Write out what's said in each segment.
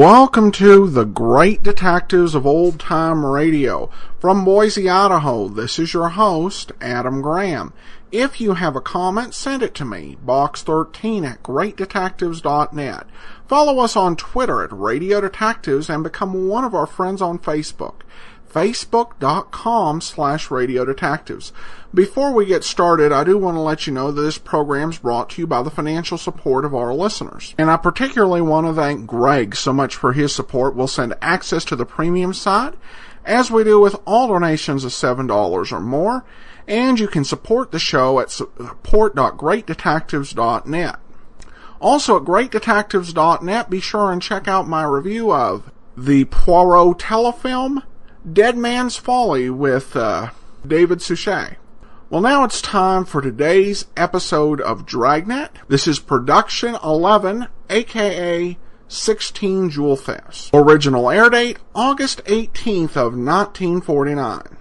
Welcome to the Great Detectives of Old Time Radio. From Boise, Idaho, this is your host, Adam Graham. If you have a comment, send it to me, box13@greatdetectives.net. Follow us on Twitter at Radio Detectives and become one of our friends on Facebook. Facebook.com/Radio Detectives. Before we get started, I do want to let you know that this program is brought to you by the financial support of our listeners. And I particularly want to thank Greg so much for his support. We'll send access to the premium side, as we do with all donations of $7 or more. And you can support the show at support.greatdetectives.net. Also at greatdetectives.net, be sure and check out my review of the Poirot telefilm, Dead Man's Folly with David Suchet. Well, now it's time for today's episode of Dragnet. This is Production 11, aka 16 Jewel Thefts. Original air date, August 18th of 1949.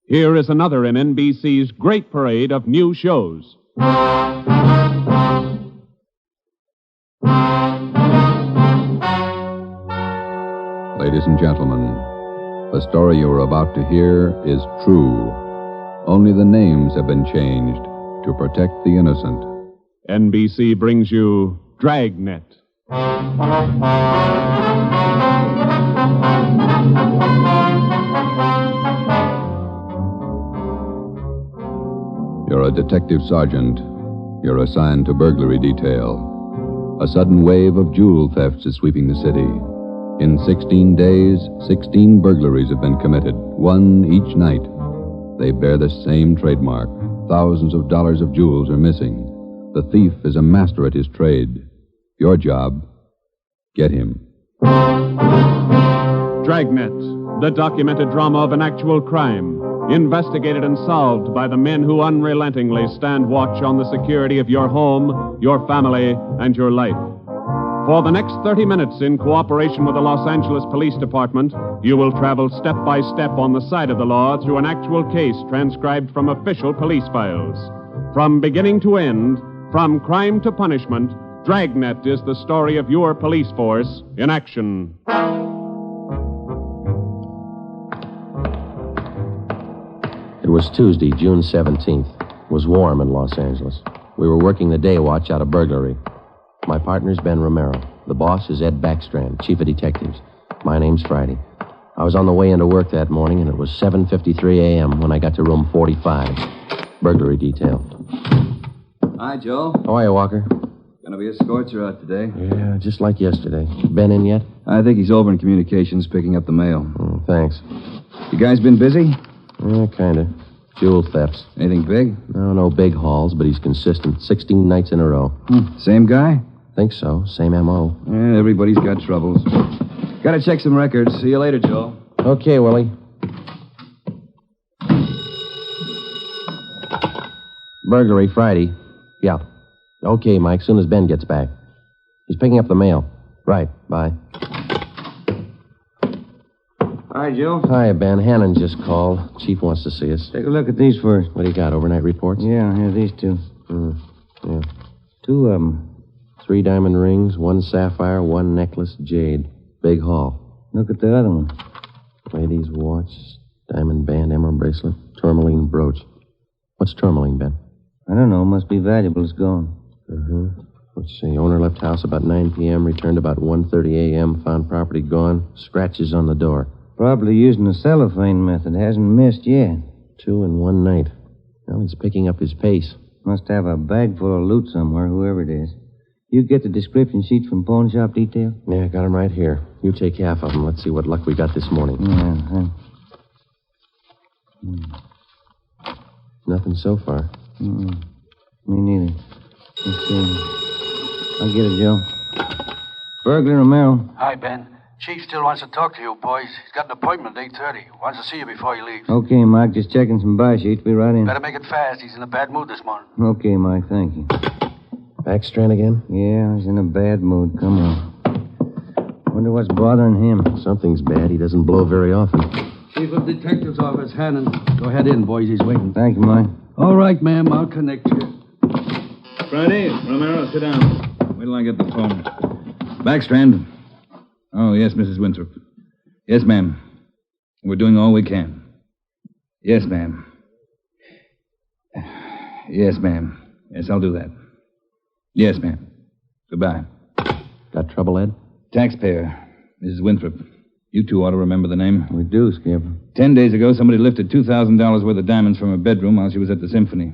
Here is another in NBC's great parade of new shows. Ladies and gentlemen, the story you are about to hear is true. Only the names have been changed to protect the innocent. NBC brings you Dragnet. You're a detective sergeant. You're assigned to burglary detail. A sudden wave of jewel thefts is sweeping the city. In 16 days, 16 burglaries have been committed, one each night. They bear the same trademark. Thousands of dollars of jewels are missing. The thief is a master at his trade. Your job, get him. Dragnet, the documented drama of an actual crime, investigated and solved by the men who unrelentingly stand watch on the security of your home, your family, and your life. For the next 30 minutes, in cooperation with the Los Angeles Police Department, you will travel step by step on the side of the law through an actual case transcribed from official police files. From beginning to end, from crime to punishment, Dragnet is the story of your police force in action. It was Tuesday, June 17th. It was warm in Los Angeles. We were working the day watch out of burglary. My partner's Ben Romero. The boss is Ed Backstrand, chief of detectives. My name's Friday. I was on the way into work that morning, and it was 7:53 a.m. when I got to room 45. Burglary detail. Hi, Joe. How are you, Walker? Gonna be a scorcher out today. Yeah, just like yesterday. Ben in yet? I think he's over in communications picking up the mail. Thanks. You guys been busy? Yeah, kinda. Jewel thefts. Anything big? No big hauls, but he's consistent. 16 nights in a row. Same guy? Think so. Same M.O. Yeah, everybody's got troubles. Gotta check some records. See you later, Joe. Okay, Willie. Burglary Friday. Yeah. Okay, Mike, soon as Ben gets back. He's picking up the mail. Right, bye. Hi, Joe. Hi, Ben. Hannon just called. Chief wants to see us. Take a look at these first. What do you got, overnight reports? Yeah, here, these two. Yeah. Two of them. 3 diamond rings, 1 sapphire, 1 necklace, jade. Big haul. Look at the other one. Lady's watch, diamond band, emerald bracelet, tourmaline brooch. What's tourmaline, Ben? I don't know. Must be valuable. It's gone. Let's see. Owner left house about 9 p.m., returned about 1:30 a.m., found property gone, scratches on the door. Probably using the cellophane method. Hasn't missed yet. 2 in 1 night. Well, he's picking up his pace. Must have a bag full of loot somewhere, whoever it is. You get the description sheets from pawn shop detail? Yeah, got him right here. You take half of them. Let's see what luck we got this morning. Nothing so far. Me neither. Let's see. I'll get it, Joe. Burglar Romero. Hi, Ben. Chief still wants to talk to you, boys. He's got an appointment at 8:30. Wants to see you before he leaves. Okay, Mike. Just checking some buy sheets. Be right in. Better make it fast. He's in a bad mood this morning. Okay, Mike. Thank you. Backstrand again? Yeah, he's in a bad mood. Come on. Wonder what's bothering him. Something's bad. He doesn't blow very often. Chief of Detective's Office, Hannon. Go ahead in, boys. He's waiting. Thank you, Mike. All right, ma'am. I'll connect you. Friday, Romero, sit down. Wait till I get the phone. Backstrand, Oh, yes, Mrs. Winthrop. Yes, ma'am. We're doing all we can. Yes, ma'am. Yes, ma'am. Yes, I'll do that. Yes, ma'am. Goodbye. Got trouble, Ed? Taxpayer, Mrs. Winthrop. You two ought to remember the name. We do, Skipper. 10 days ago, somebody lifted $2,000 worth of diamonds from her bedroom while she was at the symphony.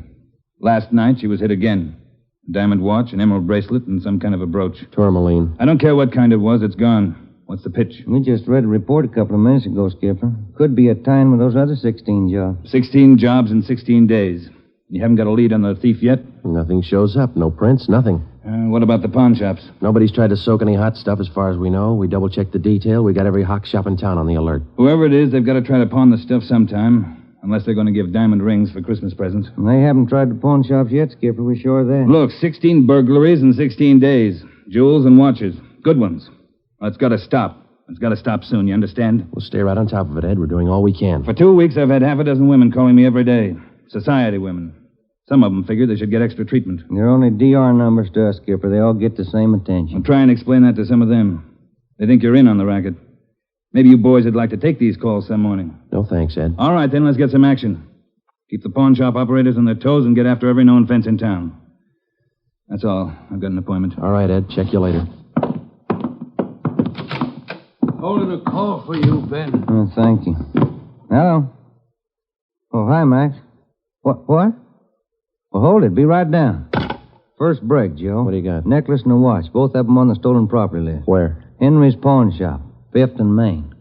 Last night, she was hit again. A diamond watch, an emerald bracelet, and some kind of a brooch. Tourmaline. I don't care what kind it was. It's gone. What's the pitch? We just read a report a couple of minutes ago, Skipper. Could be a tie-in with those other 16 jobs. 16 jobs in 16 days. You haven't got a lead on the thief yet? Nothing shows up. No prints, nothing. What about the pawn shops? Nobody's tried to soak any hot stuff as far as we know. We double-checked the detail. We got every hock shop in town on the alert. Whoever it is, they've got to try to pawn the stuff sometime. Unless they're going to give diamond rings for Christmas presents. They haven't tried the pawn shops yet, Skipper. We're sure of that. Look, 16 burglaries in 16 days. Jewels and watches. Good ones. Well, it's got to stop. It's got to stop soon, you understand? We'll stay right on top of it, Ed. We're doing all we can. For 2 weeks, I've had half a dozen women calling me every day. Society women. Some of them figure they should get extra treatment. They're only DR numbers to us, Skipper. They all get the same attention. I'll try and explain that to some of them. They think you're in on the racket. Maybe you boys would like to take these calls some morning. No thanks, Ed. All right, then, let's get some action. Keep the pawn shop operators on their toes and get after every known fence in town. That's all. I've got an appointment. All right, Ed. Check you later. Holding a call for you, Ben. Oh, thank you. Hello. Oh, hi, Max. What? Well, hold it. Be right down. First break, Joe. What do you got? Necklace and a watch. Both of them on the stolen property list. Where? Henry's Pawn Shop. 5th and Main.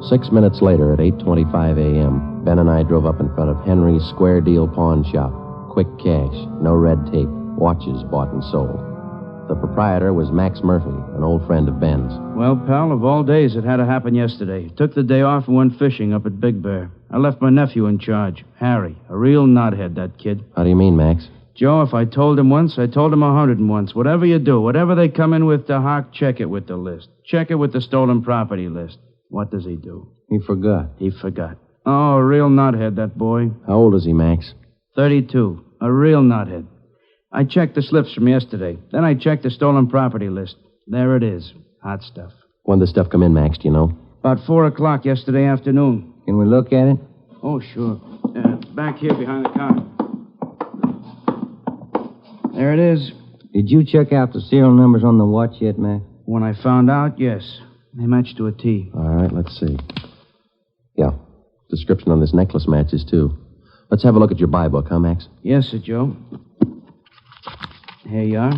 6 minutes later, at 8:25 a.m., Ben and I drove up in front of Henry's Square Deal Pawn Shop. Quick cash, no red tape, watches bought and sold. The proprietor was Max Murphy, an old friend of Ben's. Well, pal, of all days, it had to happen yesterday. Took the day off and went fishing up at Big Bear. I left my nephew in charge, Harry. A real knothead, that kid. How do you mean, Max? Joe, if I told him once, I told him 101. Whatever you do, whatever they come in with to Hawk, check it with the list. Check it with the stolen property list. What does he do? He forgot. He forgot. Oh, a real knothead, that boy. How old is he, Max? 32. A real knothead. I checked the slips from yesterday. Then I checked the stolen property list. There it is. Hot stuff. When did the stuff come in, Max, do you know? About 4 o'clock yesterday afternoon. Can we look at it? Oh, sure. Back here behind the car. There it is. Did you check out the serial numbers on the watch yet, Max? When I found out, yes. They match to a T. All right, let's see. Yeah. Description on this necklace matches, too. Let's have a look at your buy book, huh, Max? Yes, sir, Joe. Here you are.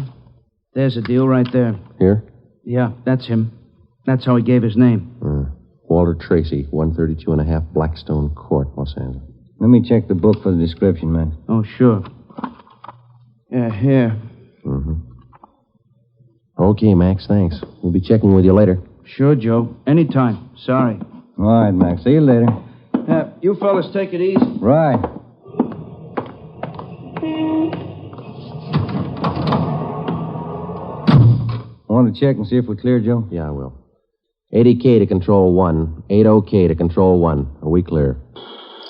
There's a deal right there. Here? Yeah, that's him. That's how he gave his name. Walter Tracy, 132.5 Blackstone Court, Los Angeles. Let me check the book for the description, Max. Oh, sure. Yeah, here. Mm-hmm. Okay, Max, thanks. We'll be checking with you later. Sure, Joe. Anytime. Sorry. All right, Max. See you later. You fellas take it easy. Right. Want to check and see if we're clear, Joe? Yeah, I will. 80K to Control 1. 80K to Control 1. Are we clear?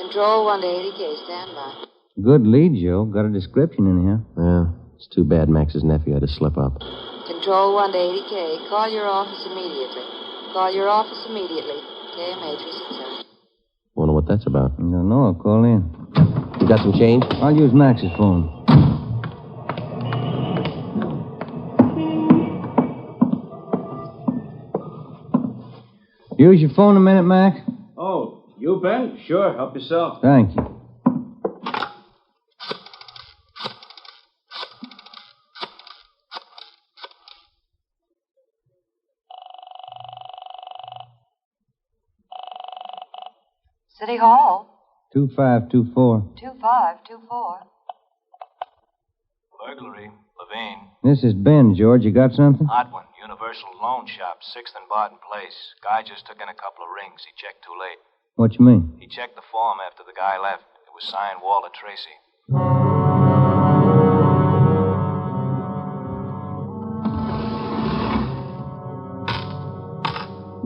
Control 1 to 80K. Stand by. Good lead, Joe. Got a description in here. Yeah, it's too bad Max's nephew had to slip up. Control 1 to 80K. Call your office immediately. Call your office immediately. KMA 367. Wonder what that's about. I don't know. I'll call in. You got some change? I'll use Max's phone. Use your phone a minute, Max? Oh, you, Ben? Sure. Help yourself. Thank you. City Hall. 2524. 2524. Burglary. Levine. This is Ben, George. You got something? Hot one. Universal Loan Shop, 6th and Barton Place. Guy just took in a couple of rings. He checked too late. What you mean? He checked the form after the guy left. It was signed Walter Tracy.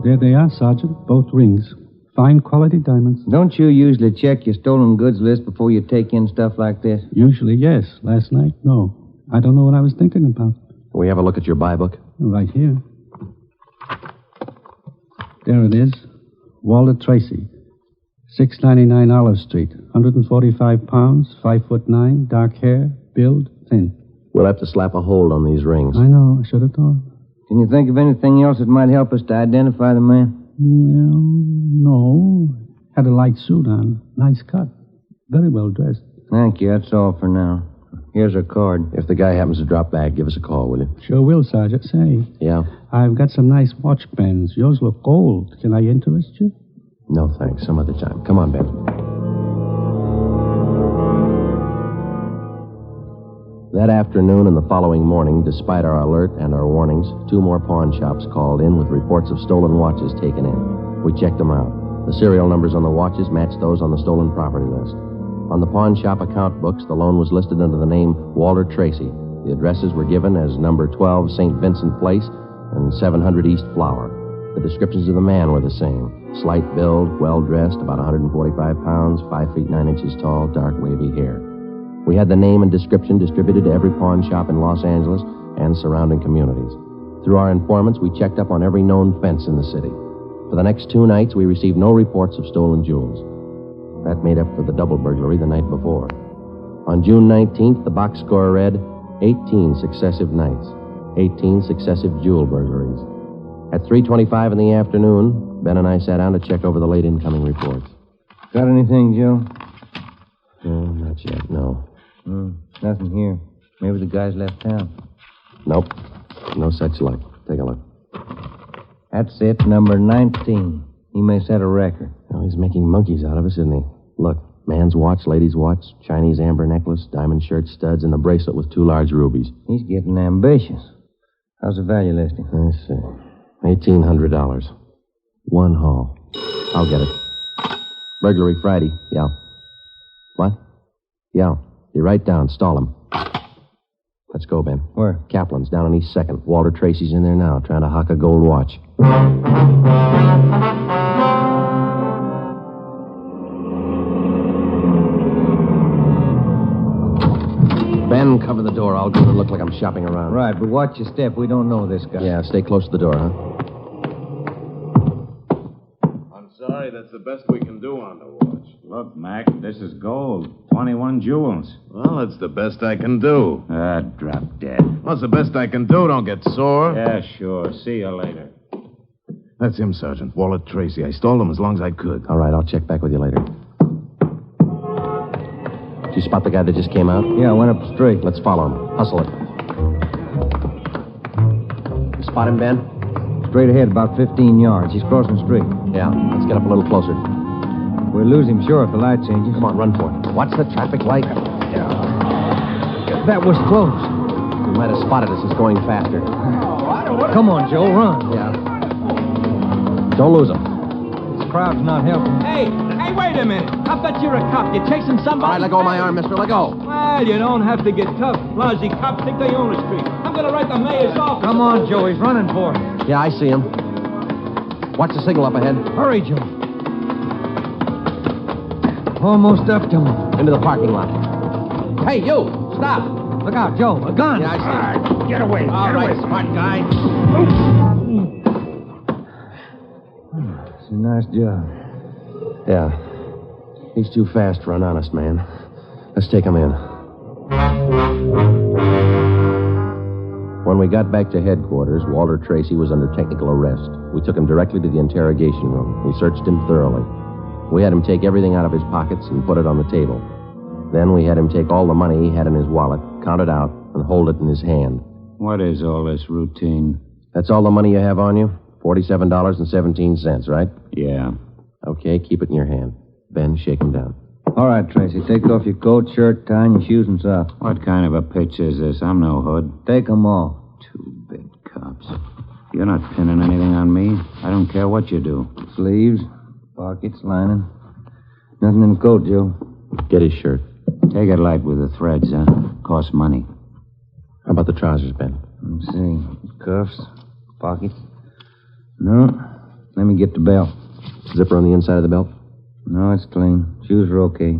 There they are, Sergeant. Both rings. Fine quality diamonds. Don't you usually check your stolen goods list before you take in stuff like this? Usually, yes. Last night, no. I don't know what I was thinking about. Can we have a look at your buy book? Right here. There it is. Walter Tracy. 699 Olive Street. 145 pounds, 5'9", dark hair, build, thin. We'll have to slap a hold on these rings. I know. I should have thought. Can you think of anything else that might help us to identify the man? Well, no. Had a light suit on. Nice cut. Very well dressed. Thank you. That's all for now. Here's our card. If the guy happens to drop back, give us a call, will you? Sure will, Sergeant. Say, Yeah? I've got some nice watch bands. Yours look old. Can I interest you? No, thanks. Some other time. Come on, Ben. That afternoon and the following morning, despite our alert and our warnings, 2 more pawn shops called in with reports of stolen watches taken in. We checked them out. The serial numbers on the watches matched those on the stolen property list. On the pawn shop account books, the loan was listed under the name Walter Tracy. The addresses were given as number 12 St. Vincent Place and 700 East Flower. The descriptions of the man were the same. Slight build, well-dressed, about 145 pounds, 5 feet 9 inches tall, dark wavy hair. We had the name and description distributed to every pawn shop in Los Angeles and surrounding communities. Through our informants, we checked up on every known fence in the city. For the next 2 nights, we received no reports of stolen jewels. That made up for the double burglary the night before. On June 19th, the box score read 18 successive nights, 18 successive jewel burglaries. At 3:25 in the afternoon, Ben and I sat down to check over the late incoming reports. Got anything, Joe? No, not yet, no. Nothing here. Maybe the guy's left town. Nope. No such luck. Take a look. That's it, number 19. He may set a record. Oh, he's making monkeys out of us, isn't he? Look, man's watch, lady's watch, Chinese amber necklace, diamond shirt studs, and a bracelet with 2 large rubies. He's getting ambitious. How's the value listing? Let's see. $1,800. 1 haul. I'll get it. Burglary Friday. Yeah. What? Yeah. Be right down. Stall him. Let's go, Ben. Where? Kaplan's down on East 2nd. Walter Tracy's in there now, trying to hock a gold watch. Ben, cover the door. I'll do it look like I'm shopping around. Right, but watch your step. We don't know this guy. Yeah, stay close to the door, huh? I'm sorry, that's the best we can do on the watch. Look, Mac, this is gold. 21 jewels. Well, that's the best I can do. Drop dead. What's the best I can do? Don't get sore. Yeah, sure. See you later. That's him, Sergeant. Walter Tracy. I stole him as long as I could. All right, I'll check back with you later. Did you spot the guy that just came out? Yeah, I went up the street. Let's follow him. Hustle it. You spot him, Ben? Straight ahead, about 15 yards. He's crossing the street. Yeah, let's get up a little closer. We'll lose him, sure, if the light changes. Come on, run for it. Watch the traffic light. Yeah. That was close. He might have spotted us. He's going faster. Come on, Joe, run. Yeah. Don't lose him. This crowd's not helping. Hey, wait a minute. I bet you're a cop. You're chasing somebody. All right, let go of my arm, mister. Let go. Well, you don't have to get tough. Lousy cops think they own the street. I'm going to write the mayor's office. Come on, Joe. He's running for it. Yeah, I see him. Watch the signal up ahead. Hurry, Joe. Almost up to him. Into the parking lot. Hey, you! Stop! Look out, Joe. A gun. Yeah, I see. Get away. All right, smart guy. It's a nice job. Yeah. He's too fast for an honest man. Let's take him in. When we got back to headquarters, Walter Tracy was under technical arrest. We took him directly to the interrogation room. We searched him thoroughly. We had him take everything out of his pockets and put it on the table. Then we had him take all the money he had in his wallet, count it out, and hold it in his hand. What is all this routine? That's all the money you have on you? $47.17, right? Yeah. Okay, keep it in your hand. Ben, shake him down. All right, Tracy. Take off your coat, shirt, tie, and your shoes and socks. What kind of a pitch is this? I'm no hood. Take them off. 2 big cops. You're not pinning anything on me. I don't care what you do. Sleeves, pockets, lining. Nothing in the coat, Joe. Get his shirt. Take it light with the threads, huh? Costs money. How about the trousers, Ben? Let's see. Cuffs, pockets. No. Let me get the belt. Zipper on the inside of the belt? No, it's clean. Shoes are okay.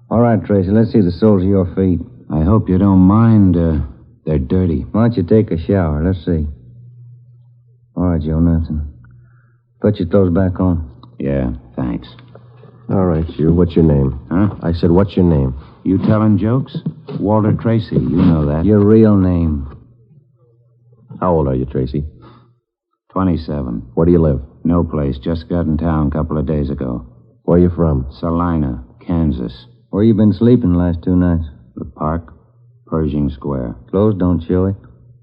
All right, Tracy, let's see the soles of your feet. I hope you don't mind. They're dirty. Why don't you take a shower? Let's see. All right, Joe, nothing. Put your clothes back on. Yeah, thanks. All right, you. What's your name? Huh? I said, what's your name? You telling jokes? Walter Tracy, you know that. Your real name. How old are you, Tracy? 27. Where do you live? No place. Just got in town a couple of days ago. Where are you from? Salina, Kansas. Where you been sleeping the last 2 nights? The park, Pershing Square. Clothes don't show it.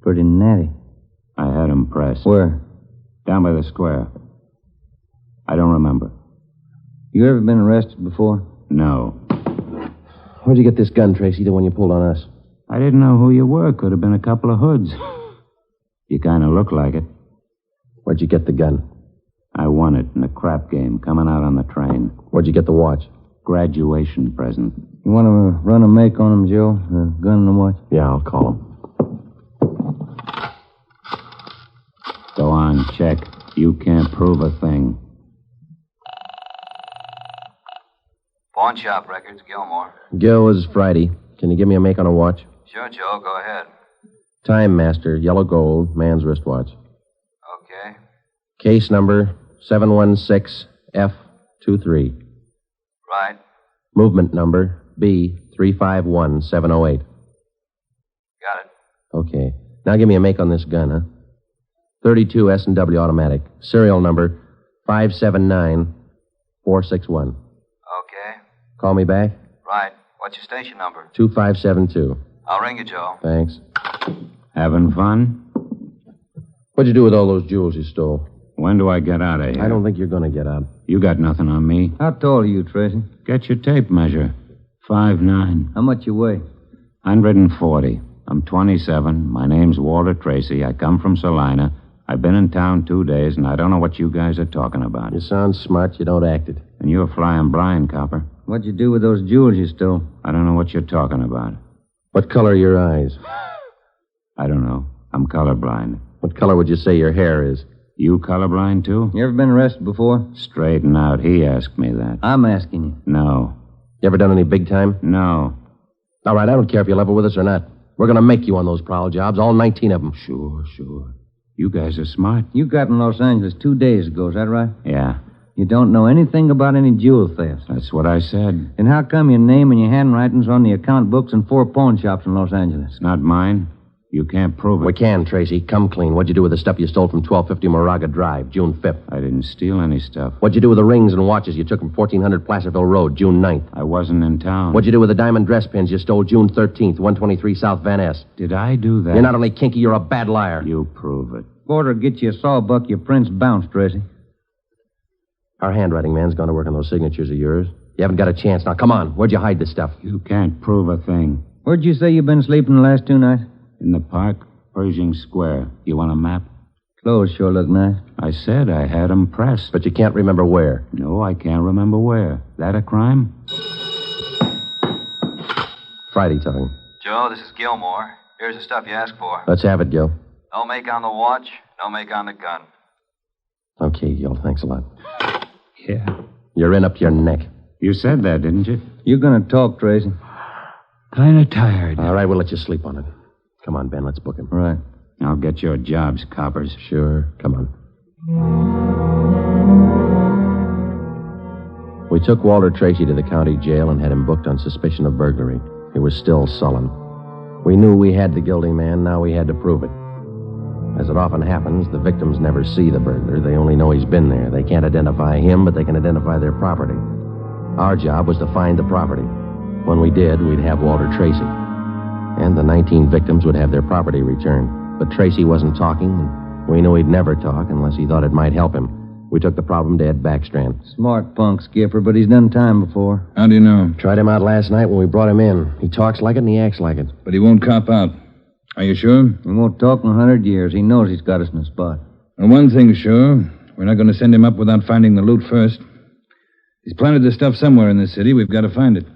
Pretty natty. I had 'em pressed. Where? Down by the square. I don't remember. You ever been arrested before? No. Where'd you get this gun, Tracy, the one you pulled on us? I didn't know who you were. Could have been a couple of hoods. You kind of look like it. Where'd you get the gun? I won it in a crap game coming out on the train. Where'd you get the watch? Graduation present. You want to run a make on him, Joe? The gun and the watch? Yeah, I'll call him. Go on, check. You can't prove a thing. Pawn shop records, Gilmore. Gil, is Friday. Can you give me a make on a watch? Sure, Joe, go ahead. Time Master, yellow gold, man's wristwatch. Okay. Case number 716F23. Right. Movement number B351708. Got it. Okay. Now give me a make on this gun, huh? 32 S&W automatic. Serial number 579461. Okay. Call me back? Right. What's your station number? 2572. I'll ring you, Joe. Thanks. Having fun? What'd you do with all those jewels you stole? When do I get out of here? I don't think you're going to get out. You got nothing on me. How tall are you, Tracy? Get your tape measure. 5'9". How much you weigh? 140. I'm 27. My name's Walter Tracy. I come from Salina. I've been in town 2 days, and I don't know what you guys are talking about. You sound smart. You don't act it. And you're flying blind, copper. What'd you do with those jewels you stole? I don't know what you're talking about. What color are your eyes? I don't know. I'm colorblind. What color would you say your hair is? You colorblind, too? You ever been arrested before? Straighten out. He asked me that. I'm asking you. No. You ever done any big time? No. All right, I don't care if you level with us or not. We're going to make you on those prowl jobs, all 19 of them. Sure. You guys are smart. You got in Los Angeles 2 days ago, is that right? Yeah. You don't know anything about any jewel thefts. That's what I said. Then how come your name and your handwriting's on the account books in 4 pawn shops in Los Angeles? It's not mine. You can't prove it. We can, Tracy. Come clean. What'd you do with the stuff you stole from 1250 Moraga Drive, June 5th? I didn't steal any stuff. What'd you do with the rings and watches you took from 1400 Placerville Road, June 9th? I wasn't in town. What'd you do with the diamond dress pins you stole June 13th, 123 South Van Ness? Did I do that? You're not only kinky, you're a bad liar. You prove it. Order get you a sawbuck, your prints bounced, Tracy. Our handwriting man's gone to work on those signatures of yours. You haven't got a chance. Now, come on. Where'd you hide this stuff? You can't prove a thing. Where'd you say you've been sleeping the last 2 nights? In the park, Pershing Square. You want a map? Clothes sure look nice. I said I had 'em pressed. But you can't remember where. No, I can't remember where. That a crime? Friday talking. Joe, this is Gilmore. Here's the stuff you asked for. Let's have it, Gil. No make on the watch, no make on the gun. Okay, Gil. Thanks a lot. Yeah. You're in up to your neck. You said that, didn't you? You're gonna talk, Tracy. Kind of tired. All right, we'll let you sleep on it. Come on, Ben. Let's book him. Right. I'll get your jobs, coppers. Sure. Come on. We took Walter Tracy to the county jail and had him booked on suspicion of burglary. He was still sullen. We knew we had the guilty man. Now we had to prove it. As it often happens, the victims never see the burglar. They only know he's been there. They can't identify him, but they can identify their property. Our job was to find the property. When we did, we'd have Walter Tracy. And the 19 victims would have their property returned. But Tracy wasn't talking, and we knew he'd never talk unless he thought it might help him. We took the problem to Ed Backstrand. Smart punk, Skipper, but he's done time before. How do you know? Tried him out last night when we brought him in. He talks like it and he acts like it. But he won't cop out. Are you sure? He won't talk in 100 years. He knows he's got us in a spot. Well, one thing's sure. We're not going to send him up without finding the loot first. He's planted this stuff somewhere in this city. We've got to find it.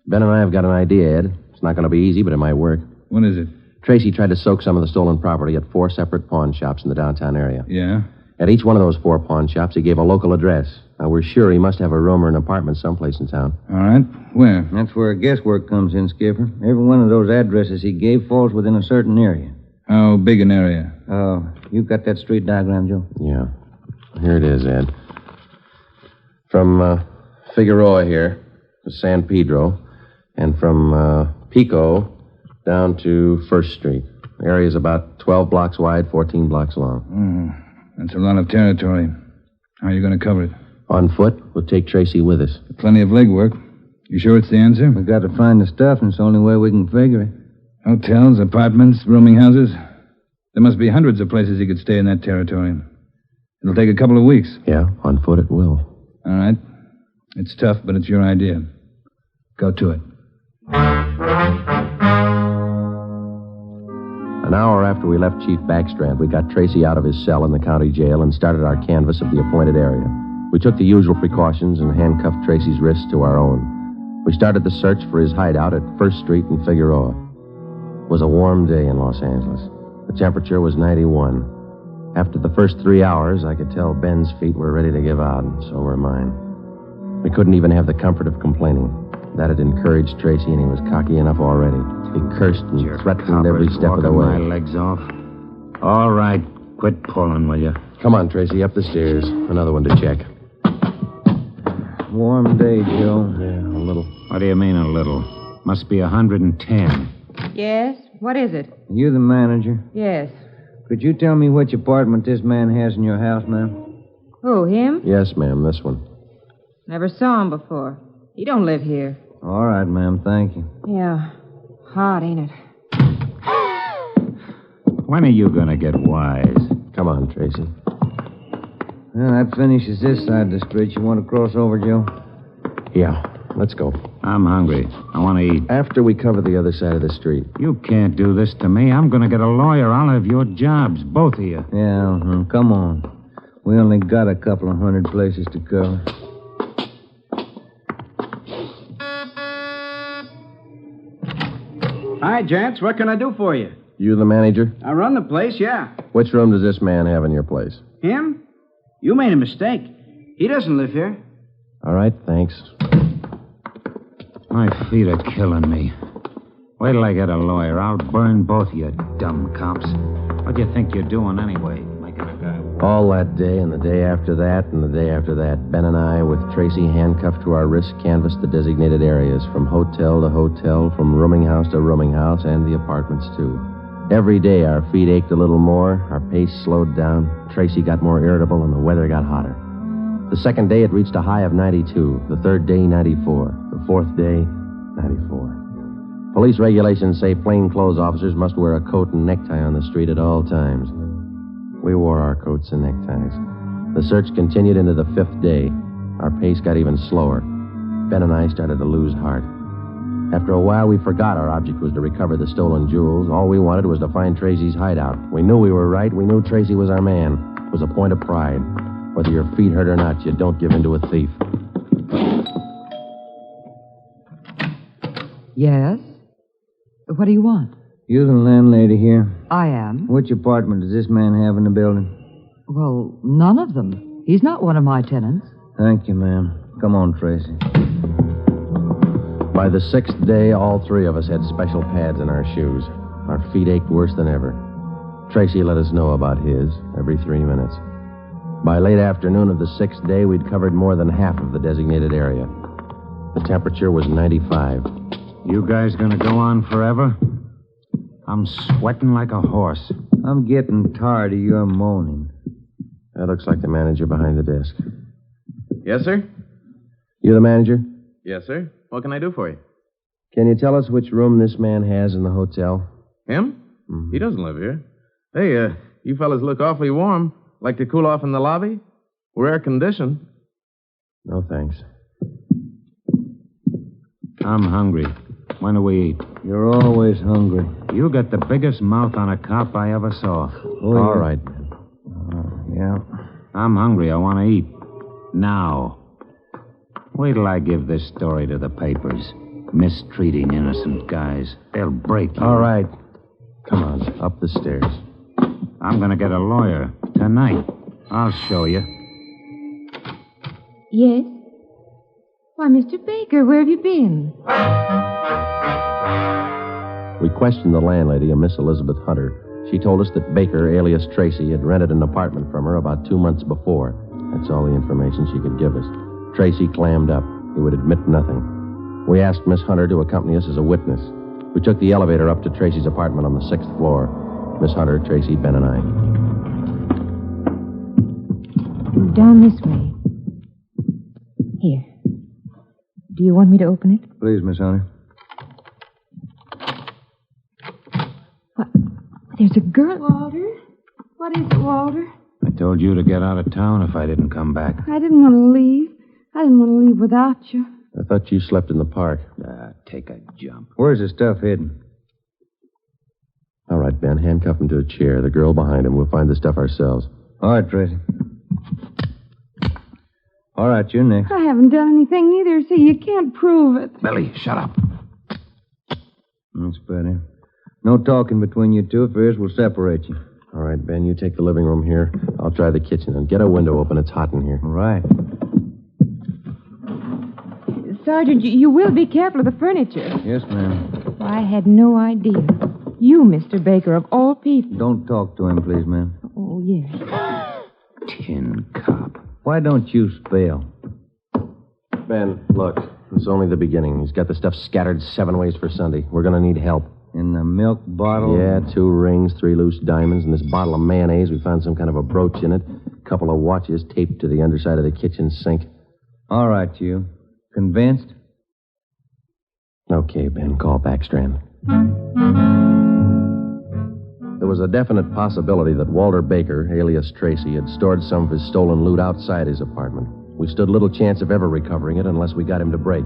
Ben and I have got an idea, Ed. It's not going to be easy, but it might work. What is it? Tracy tried to soak some of the stolen property at 4 separate pawn shops in the downtown area. Yeah? At each one of those 4 pawn shops, he gave a local address. Now, we're sure he must have a room or an apartment someplace in town. All right. Where? That's where guesswork comes in, Skipper. Every one of those addresses he gave falls within a certain area. How big an area? Oh, you got that street diagram, Joe? Yeah. Here it is, Ed. From Figueroa here to San Pedro, and from Pico down to First Street. The area's about 12 blocks wide, 14 blocks long. That's a lot of territory. How are you going to cover it? On foot, we'll take Tracy with us. Plenty of legwork. You sure it's the answer? We got to find the stuff, and it's the only way we can figure it. Hotels, apartments, rooming houses. There must be hundreds of places he could stay in that territory. It'll take a couple of weeks. Yeah, on foot it will. All right. It's tough, but it's your idea. Go to it. An hour after we left Chief Backstrand, we got Tracy out of his cell in the county jail and started our canvass of the appointed area. We took the usual precautions and handcuffed Tracy's wrists to our own. We started the search for his hideout at First Street in Figueroa. It was a warm day in Los Angeles. The temperature was 91. After the first 3 hours, I could tell Ben's feet were ready to give out, and so were mine. We couldn't even have the comfort of complaining. That had encouraged Tracy, and he was cocky enough already. He cursed and threatened every step of the way. My legs off. All right, quit pulling, will you? Come on, Tracy, up the stairs. Another one to check. Warm day, Joe. Yeah, a little. What do you mean, a little? Must be 110. Yes? What is it? You the manager? Yes. Could you tell me which apartment this man has in your house, ma'am? Who, him? Yes, ma'am, this one. Never saw him before. He don't live here. All right, ma'am, thank you. Yeah. Hot, ain't it? When are you going to get wise? Come on, Tracy. Well, that finishes this side of the street. You want to cross over, Joe? Yeah, let's go. I'm hungry. I want to eat. After we cover the other side of the street. You can't do this to me. I'm going to get a lawyer. I'll have your jobs, both of you. Yeah, come on. We only got a couple of hundred places to cover. Hi, gents. What can I do for you? You the manager? I run the place, yeah. Which room does this man have in your place? Him? You made a mistake. He doesn't live here. All right, thanks. My feet are killing me. Wait till I get a lawyer. I'll burn both of you dumb cops. What do you think you're doing anyway? Making a guy... All that day and the day after that and the day after that, Ben and I, with Tracy handcuffed to our wrists, canvassed the designated areas, from hotel to hotel, from rooming house to rooming house, and the apartments, too. Every day our feet ached a little more, our pace slowed down, Tracy got more irritable, and the weather got hotter. The second day, it reached a high of 92. The third day, 94. The fourth day, 94. Police regulations say plainclothes officers must wear a coat and necktie on the street at all times. We wore our coats and neckties. The search continued into the fifth day. Our pace got even slower. Ben and I started to lose heart. After a while, we forgot our object was to recover the stolen jewels. All we wanted was to find Tracy's hideout. We knew we were right. We knew Tracy was our man. It was a point of pride. Whether your feet hurt or not, you don't give in to a thief. Yes? What do you want? You the landlady here? I am. Which apartment does this man have in the building? Well, none of them. He's not one of my tenants. Thank you, ma'am. Come on, Tracy. By the sixth day, all three of us had special pads in our shoes. Our feet ached worse than ever. Tracy let us know about his every 3 minutes. By late afternoon of the sixth day, we'd covered more than half of the designated area. The temperature was 95. You guys gonna go on forever? I'm sweating like a horse. I'm getting tired of your moaning. That looks like the manager behind the desk. Yes, sir? You the manager? Yes, sir. What can I do for you? Can you tell us which room this man has in the hotel? Him? He doesn't live here. Hey, you fellas look awfully warm. Like to cool off in the lobby? We're air-conditioned. No, thanks. I'm hungry. When do we eat? You're always hungry. You got the biggest mouth on a cop I ever saw. All right. Yeah. I'm hungry. I want to eat. Now. Wait till I give this story to the papers. Mistreating innocent guys. They'll break you. All right. Come on, up the stairs. I'm going to get a lawyer tonight. I'll show you. Yes? Why, Mr. Baker, where have you been? We questioned the landlady, a Miss Elizabeth Hunter. She told us that Baker, alias Tracy, had rented an apartment from her about 2 months before. That's all the information she could give us. Tracy clammed up. He would admit nothing. We asked Miss Hunter to accompany us as a witness. We took the elevator up to Tracy's apartment on the 6th floor. Miss Hunter, Tracy, Ben, and I. Down this way. Here. Do you want me to open it? Please, Miss Hunter. What? There's a girl. Walter? What is it, Walter? I told you to get out of town if I didn't come back. I didn't want to leave. I didn't want to leave without you. I thought you slept in the park. Take a jump. Where's the stuff hidden? All right, Ben, handcuff him to a chair. The girl behind him. We'll find the stuff ourselves. All right, Tracy. All right, you're next. I haven't done anything neither, so you can't prove it. Billy, shut up. That's better. No talking between you two. If there is, we'll separate you. All right, Ben, you take the living room here. I'll try the kitchen. And get a window open. It's hot in here. All right. Sergeant, you will be careful of the furniture. Yes, ma'am. I had no idea. You, Mr. Baker, of all people. Don't talk to him, please, ma'am. Oh, yes. Tin cop. Why don't you spell? Ben, look. It's only the beginning. He's got the stuff scattered 7 ways for Sunday. We're going to need help. In the milk bottle? Yeah, 2 rings, 3 loose diamonds, and this bottle of mayonnaise. We found some kind of a brooch in it. A couple of watches taped to the underside of the kitchen sink. All right, you. Convinced? Okay, Ben, call Backstrand. There was a definite possibility that Walter Baker, alias Tracy, had stored some of his stolen loot outside his apartment. We stood little chance of ever recovering it unless we got him to break.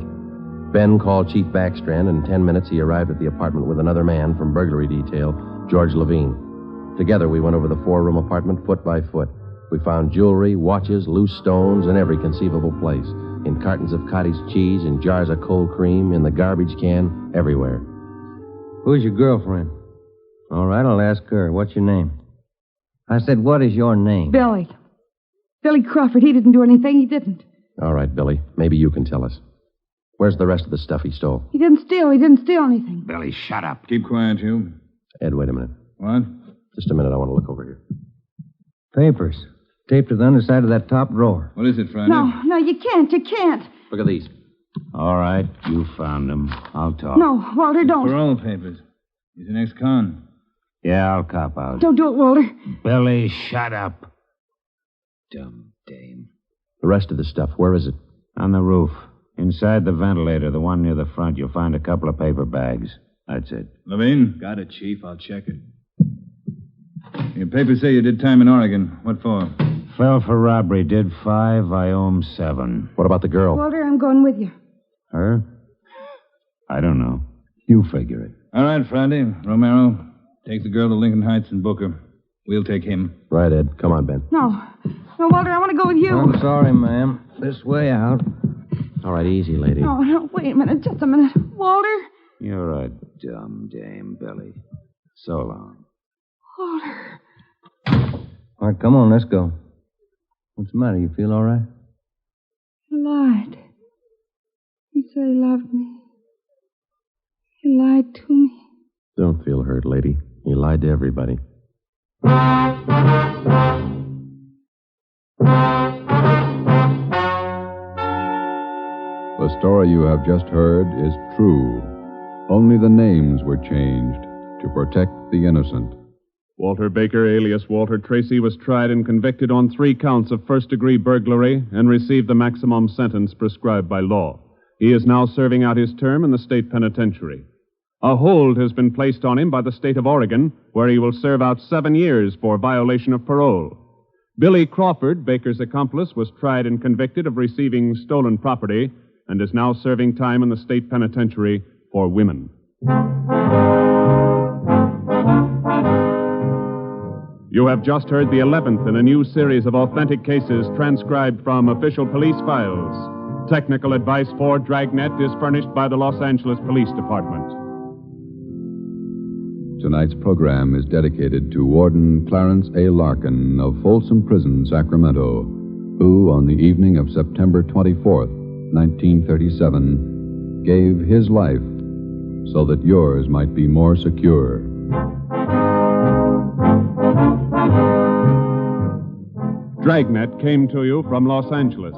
Ben called Chief Backstrand, and in 10 minutes he arrived at the apartment with another man from burglary detail, George Levine. Together we went over the 4-room apartment foot by foot. We found jewelry, watches, loose stones in every conceivable place. In cartons of cottage cheese, in jars of cold cream, in the garbage can, everywhere. Who's your girlfriend? All right, I'll ask her. What's your name? I said, what is your name? Billy. Billy Crawford. He didn't do anything. He didn't. All right, Billy. Maybe you can tell us. Where's the rest of the stuff he stole? He didn't steal. He didn't steal anything. Billy, shut up. Keep quiet, you. Ed, wait a minute. What? Just a minute. I want to look over here. Papers. Taped to the underside of that top drawer. What is it, Friday? No, you can't. You can't. Look at these. All right, you found them. I'll talk. No, Walter, don't. Parole papers. He's an ex-con. Yeah, I'll cop out. Don't do it, Walter. Billy, shut up. Dumb dame. The rest of the stuff, where is it? On the roof. Inside the ventilator, the one near the front, you'll find a couple of paper bags. That's it. Levine? Got it, Chief. I'll check it. Your papers say you did time in Oregon. What for? Fell for robbery. Did 5. I owe him 7. What about the girl? Walter, I'm going with you. Her? I don't know. You figure it. All right, Friday. Romero, take the girl to Lincoln Heights and book her. We'll take him. Right, Ed. Come on, Ben. No, Walter, I want to go with you. I'm sorry, ma'am. This way out. All right, easy, lady. No, wait a minute. Just a minute. Walter? You're a dumb dame, Billy. So long. Walter. All right, come on, let's go. What's the matter? You feel all right? He lied. He said he loved me. He lied to me. Don't feel hurt, lady. He lied to everybody. The story you have just heard is true. Only the names were changed to protect the innocent. Walter Baker, alias Walter Tracy, was tried and convicted on 3 counts of first-degree burglary and received the maximum sentence prescribed by law. He is now serving out his term in the state penitentiary. A hold has been placed on him by the state of Oregon, where he will serve out 7 years for violation of parole. Billy Crawford, Baker's accomplice, was tried and convicted of receiving stolen property and is now serving time in the state penitentiary for women. You have just heard the 11th in a new series of authentic cases transcribed from official police files. Technical advice for Dragnet is furnished by the Los Angeles Police Department. Tonight's program is dedicated to Warden Clarence A. Larkin of Folsom Prison, Sacramento, who, on the evening of September 24th, 1937, gave his life so that yours might be more secure. Dragnet came to you from Los Angeles.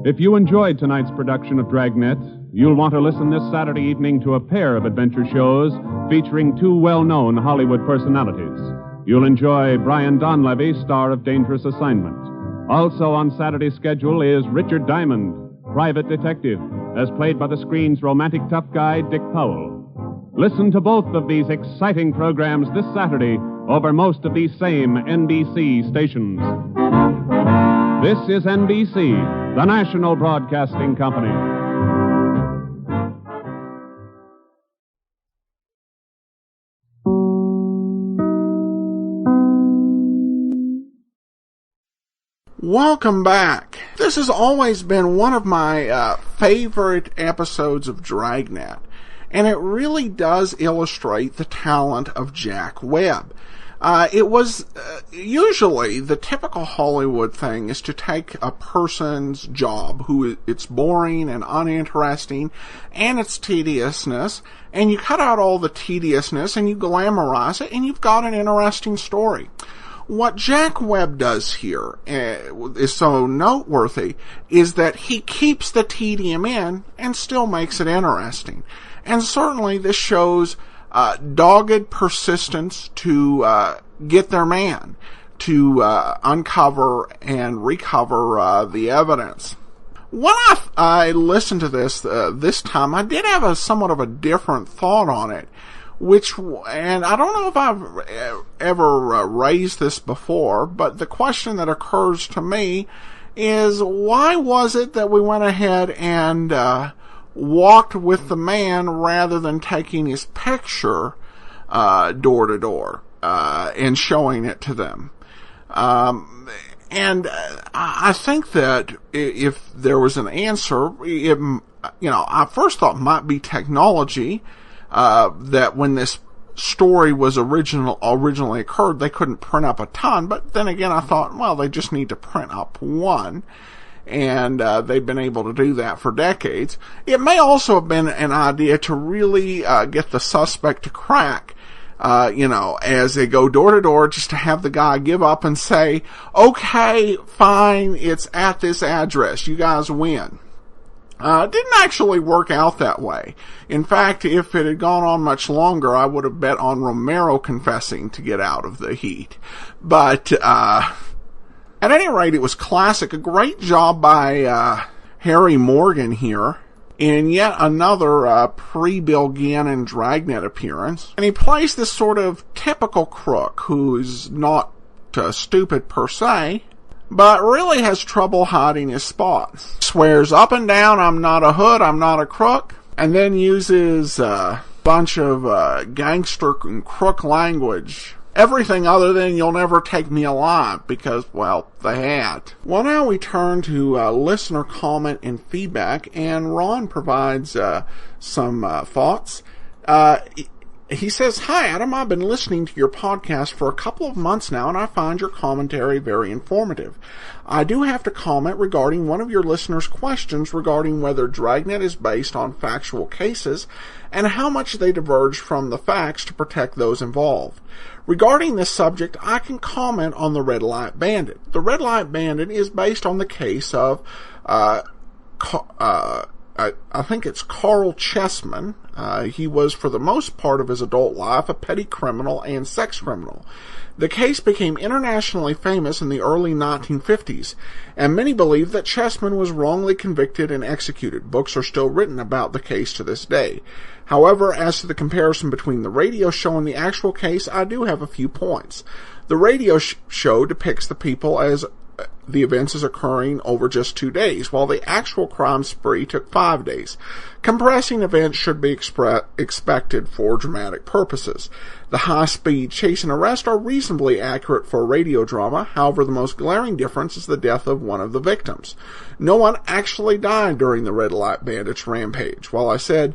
If you enjoyed tonight's production of Dragnet, you'll want to listen this Saturday evening to a pair of adventure shows featuring two well-known Hollywood personalities. You'll enjoy Brian Donlevy, star of Dangerous Assignment. Also on Saturday's schedule is Richard Diamond, private detective, as played by the screen's romantic tough guy, Dick Powell. Listen to both of these exciting programs this Saturday over most of these same NBC stations. This is NBC, the national broadcasting company. Welcome back. This has always been one of my favorite episodes of Dragnet, and it really does illustrate the talent of Jack Webb. It was usually the typical Hollywood thing is to take a person's job who it's boring and uninteresting and its tediousness, and you cut out all the tediousness and you glamorize it and you've got an interesting story. What Jack Webb does here is so noteworthy is that he keeps the tedium in and still makes it interesting. And certainly this shows dogged persistence to get their man, to uncover and recover the evidence. When I listened to this this time, I did have somewhat of a different thought on it, and I don't know if I've ever raised this before, but the question that occurs to me is, why was it that we went ahead and walked with the man rather than taking his picture door to door and showing it to them? And I think that if there was an answer, I first thought it might be technology, that when this story was originally occurred, they couldn't print up a ton. But then again, I thought, well, they just need to print up one. And they've been able to do that for decades. It may also have been an idea to really get the suspect to crack, as they go door to door, just to have the guy give up and say, okay, fine, it's at this address, you guys win. It didn't actually work out that way. In fact, if it had gone on much longer, I would have bet on Romero confessing to get out of the heat. But at any rate, it was classic. A great job by Harry Morgan here in yet another pre-Bill Gannon Dragnet appearance. And he plays this sort of typical crook who's not stupid per se, but really has trouble hiding his spots. Swears up and down, I'm not a hood, I'm not a crook, and then uses a bunch of gangster and crook language. Everything other than you'll never take me alive, because, well, they had. Well, now we turn to listener comment and feedback, and Ron provides some thoughts. He says, "Hi, Adam. I've been listening to your podcast for a couple of months now, and I find your commentary very informative. I do have to comment regarding one of your listeners' questions regarding whether Dragnet is based on factual cases and how much they diverge from the facts to protect those involved. Regarding this subject, I can comment on the Red Light Bandit. The Red Light Bandit is based on the case of, I think it's Carl Chessman. He was, for the most part of his adult life, a petty criminal and sex criminal. The case became internationally famous in the early 1950s, and many believe that Chessman was wrongly convicted and executed. Books are still written about the case to this day. However, as to the comparison between the radio show and the actual case, I do have a few points. The radio show depicts the people as the events as occurring over just 2 days, while the actual crime spree took 5 days. Compressing events should be expected for dramatic purposes. The high-speed chase and arrest are reasonably accurate for a radio drama. However, the most glaring difference is the death of one of the victims. No one actually died during the Red Light Bandits rampage. While I said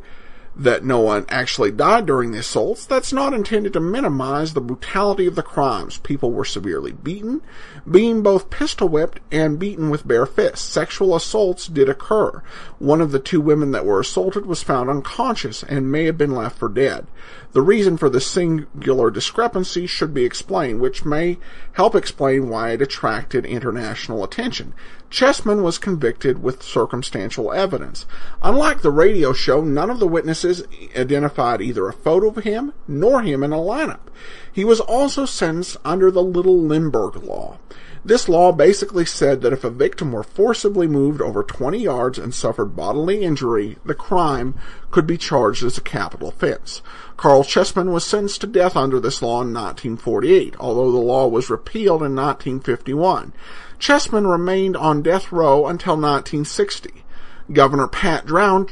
that no one actually died during the assaults, that's not intended to minimize the brutality of the crimes. People were severely beaten, being both pistol-whipped and beaten with bare fists. Sexual assaults did occur. One of the two women that were assaulted was found unconscious and may have been left for dead. The reason for this singular discrepancy should be explained, which may help explain why it attracted international attention. Chessman was convicted with circumstantial evidence. Unlike the radio show, none of the witnesses identified either a photo of him nor him in a lineup. He was also sentenced under the Little Limburg Law. This law basically said that if a victim were forcibly moved over 20 yards and suffered bodily injury, the crime could be charged as a capital offense. Carl Chessman was sentenced to death under this law in 1948, although the law was repealed in 1951. Chessman remained on death row until 1960. Governor Pat Brown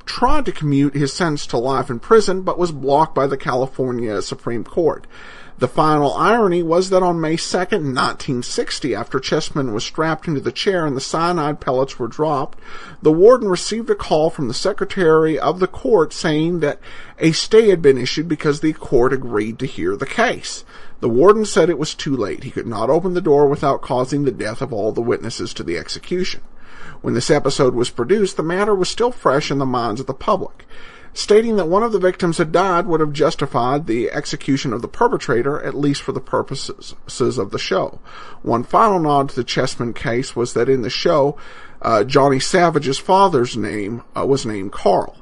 tried to commute his sentence to life in prison, but was blocked by the California Supreme Court. The final irony was that on May 2nd, 1960, after Chessman was strapped into the chair and the cyanide pellets were dropped, the warden received a call from the secretary of the court saying that a stay had been issued because the court agreed to hear the case. The warden said it was too late. He could not open the door without causing the death of all the witnesses to the execution. When this episode was produced, the matter was still fresh in the minds of the public. Stating that one of the victims had died would have justified the execution of the perpetrator, at least for the purposes of the show. One final nod to the Chessman case was that in the show, Johnny Savage's father's name was named Carl.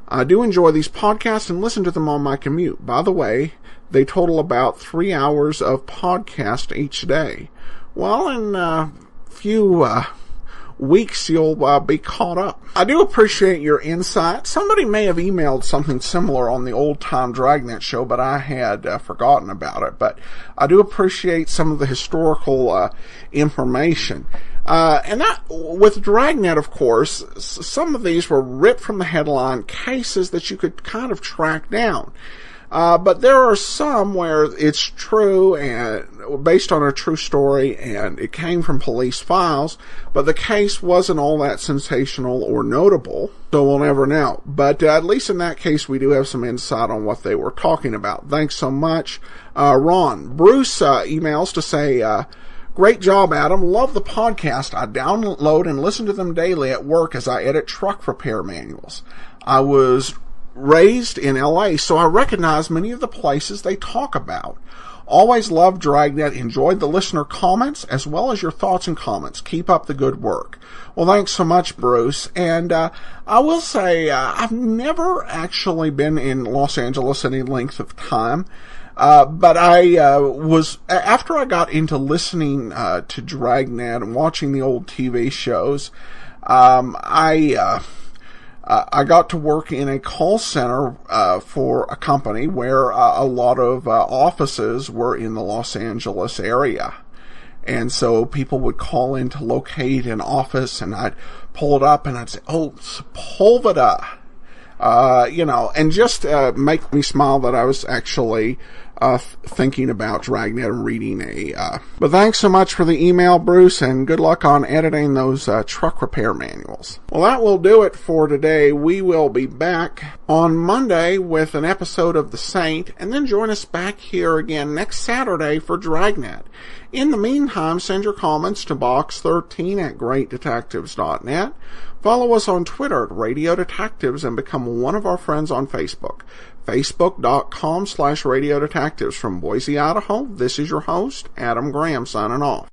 I do enjoy these podcasts and listen to them on my commute. By the way, they total about 3 hours of podcast each day. Well, in a few weeks you'll be caught up. I do appreciate your insight. Somebody may have emailed something similar on the Old Time Dragnet show, but I had forgotten about it. But I do appreciate some of the historical information. And that, with Dragnet, of course, some of these were ripped from the headline cases that you could kind of track down. But there are some where it's true and based on a true story and it came from police files, but the case wasn't all that sensational or notable, so we'll never know. But at least in that case, we do have some insight on what they were talking about. Thanks so much, Ron. Bruce emails to say, great job, Adam. Love the podcast. I download and listen to them daily at work as I edit truck repair manuals. I was raised in LA, so I recognize many of the places they talk about. Always loved Dragnet, enjoyed the listener comments as well as your thoughts and comments. Keep up the good work. Well, thanks so much, Bruce. And I will say I've never actually been in Los Angeles any length of time, but I was, after I got into listening to Dragnet and watching the old TV shows, I got to work in a call center for a company where a lot of offices were in the Los Angeles area. And so people would call in to locate an office, and I'd pull it up and I'd say, oh, Sepulveda. And just make me smile that I was actually thinking about Dragnet and reading but thanks so much for the email, Bruce, and good luck on editing those truck repair manuals. Well, that will do it for today. We will be back on Monday with an episode of The Saint, and then join us back here again next Saturday for Dragnet. In the meantime, send your comments to box13@greatdetectives.net. Follow us on Twitter at Radio Detectives and become one of our friends on Facebook. Facebook.com/Radio Detectives. From Boise, Idaho, this is your host, Adam Graham, signing off.